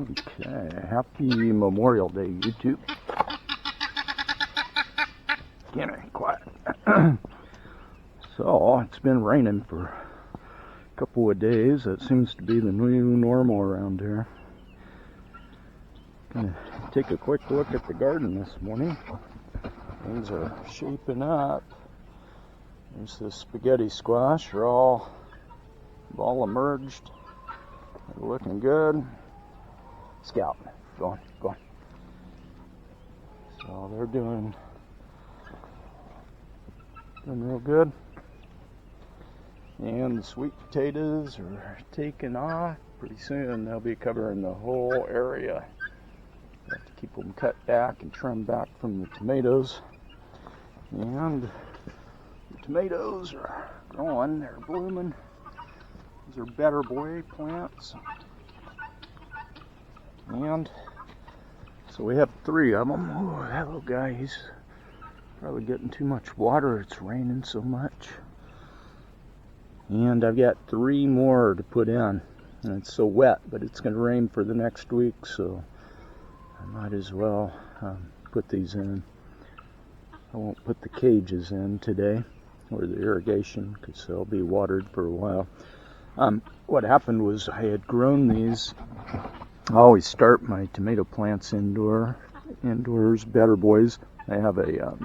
Okay, happy Memorial Day, YouTube. Again, ain't quiet. So, it's been raining for a couple of days. That seems to be the new normal around here. Gonna take a quick look at the garden this morning. Things are shaping up. There's the spaghetti squash. They're all emerged. They're looking good. Scout, go on. So they're doing real good. And the sweet potatoes are taking off. Pretty soon they'll be covering the whole area. You have to keep them cut back and trimmed back from the tomatoes. And the tomatoes are growing, they're blooming. These are better boy plants. And so we have 3 of them. Oh, that little guy, he's probably getting too much water. It's raining so much. And I've got 3 more to put in. And it's so wet, but it's going to rain for the next week, so I might as well put these in. I won't put the cages in today, or the irrigation, because they'll be watered for a while. What happened was I had grown these. I always start my tomato plants indoors, better boys. I have a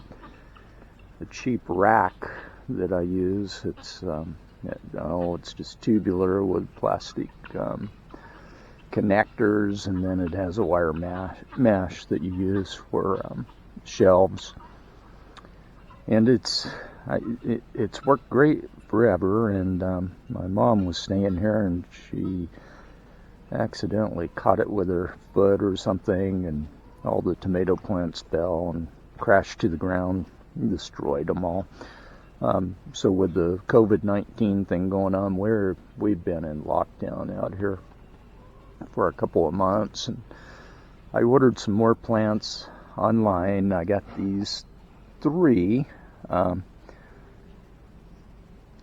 cheap rack that I use. It's it's just tubular with plastic connectors, and then it has a wire mesh that you use for shelves. And it's worked great forever. And my mom was staying here, and she accidentally caught it with her foot or something, and all the tomato plants fell and crashed to the ground and destroyed them all. So with the COVID-19 thing going on, we've been in lockdown out here for a couple of months, and I ordered some more plants online. I got these 3,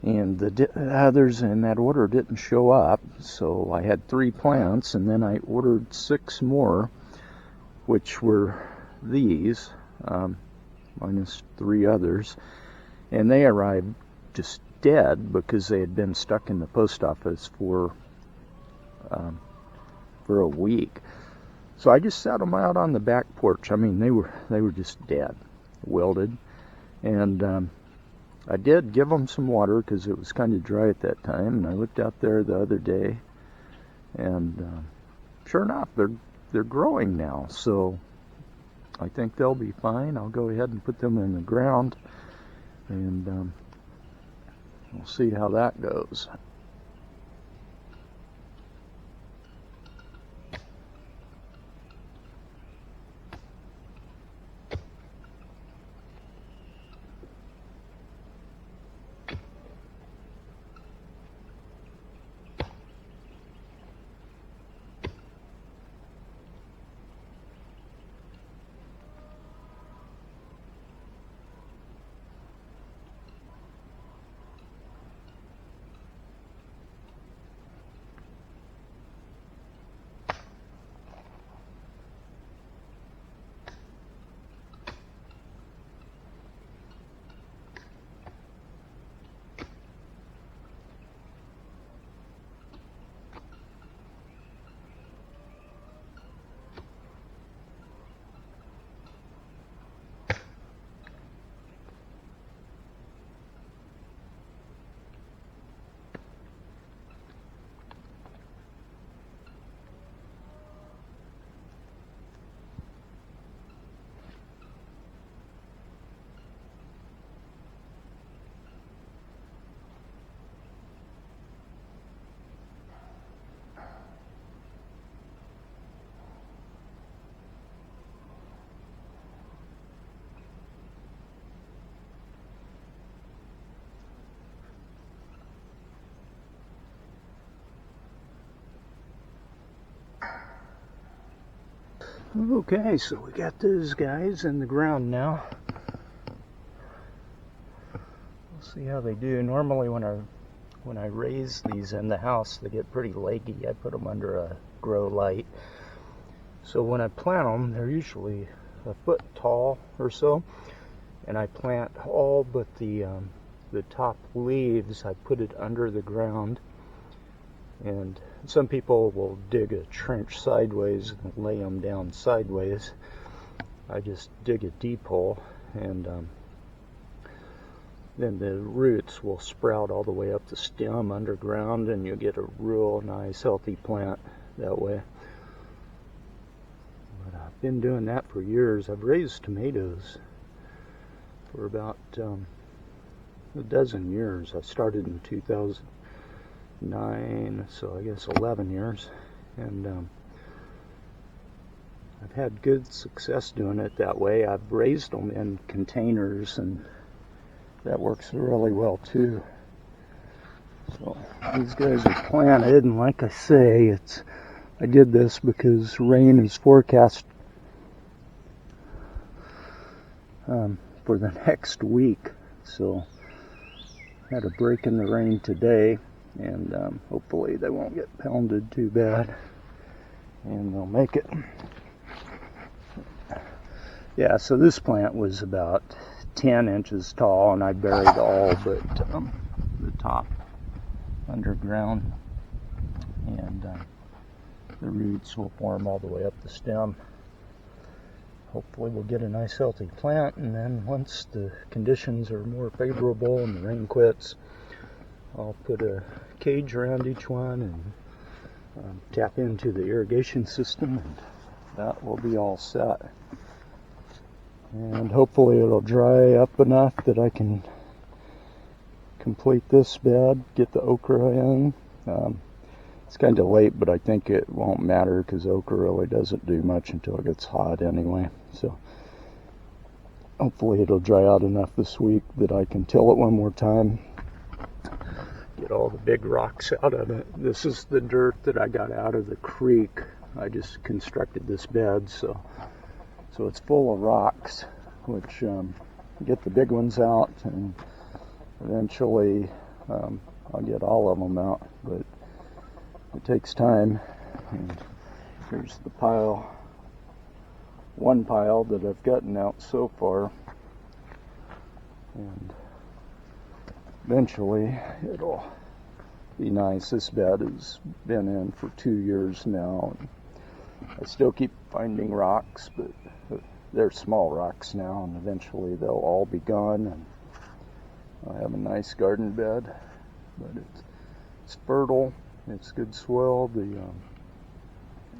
and the others in that order didn't show up, so I had 3 plants, and then I ordered 6 more, which were these, minus 3 others, and they arrived just dead because they had been stuck in the post office for a week. So I just set them out on the back porch. I mean, they were just dead, wilted, and I did give them some water because it was kind of dry at that time. And I looked out there the other day, and sure enough, they're growing now. So I think they'll be fine. I'll go ahead and put them in the ground, and we'll see how that goes. Okay, so we got those guys in the ground now. We'll see how they do. Normally when I raise these in the house, they get pretty leggy. I put them under a grow light. So when I plant them, they're usually a foot tall or so, and I plant all but the top leaves. I put it under the ground, and some people will dig a trench sideways and lay them down sideways. I just dig a deep hole, and then the roots will sprout all the way up the stem underground, and you'll get a real nice healthy plant that way. But I've been doing that for years. I've raised tomatoes for about a dozen years. I started in 2009, so I guess 11 years, and I've had good success doing it that way. I've raised them in containers, and that works really well too. So these guys are planted, and like I say, I did this because rain is forecast for the next week. So I had a break in the rain today, and hopefully they won't get pounded too bad, and they'll make it. Yeah, so this plant was about 10 inches tall, and I buried all but the top underground, and the roots will form all the way up the stem. Hopefully we'll get a nice healthy plant, and then once the conditions are more favorable and the rain quits, I'll put a cage around each one and tap into the irrigation system, and that will be all set. And hopefully it'll dry up enough that I can complete this bed, get the okra in. It's kind of late, but I think it won't matter because okra really doesn't do much until it gets hot anyway. So hopefully it'll dry out enough this week that I can till it one more time. Get all the big rocks out of it. This is the dirt that I got out of the creek. I just constructed this bed, so it's full of rocks, which get the big ones out, and eventually I'll get all of them out, but it takes time. And here's the one pile that I've gotten out so far, and eventually it'll be nice. This bed has been in for 2 years now, and I still keep finding rocks, but they're small rocks now, and eventually they'll all be gone, and I have a nice garden bed. But it's fertile, it's good soil. The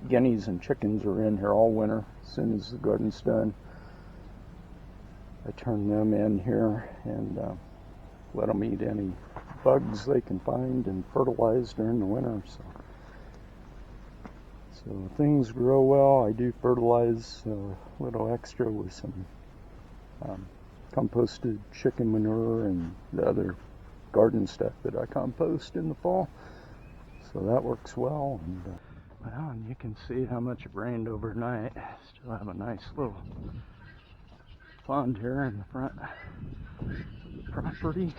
guineas and chickens are in here all winter. As soon as the garden's done, I turn them in here and let them eat any bugs they can find and fertilize during the winter. So things grow well. I do fertilize a little extra with some composted chicken manure and the other garden stuff that I compost in the fall. So that works well. And you can see how much it rained overnight. Still have a nice little pond here in the front of the property.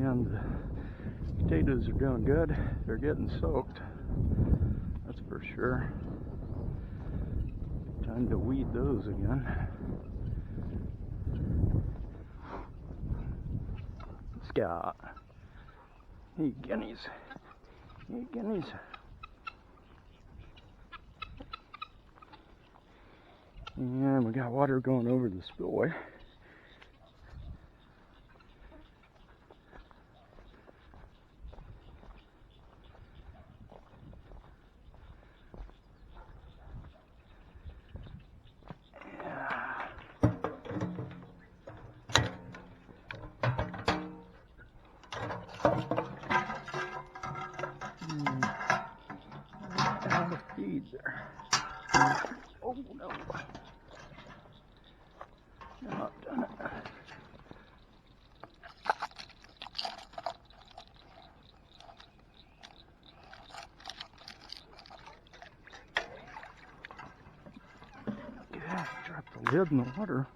And the potatoes are doing good. They're getting soaked, that's for sure. Time to weed those again. Scott. Hey, guineas. Hey, guineas. And we got water going over the spillway. Out of feed there. Oh no. Not done it. Yeah, drop the lid in the water.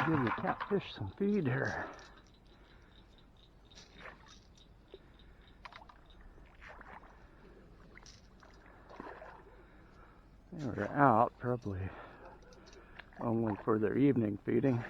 give the catfish some feed here. They were out probably only for their evening feeding.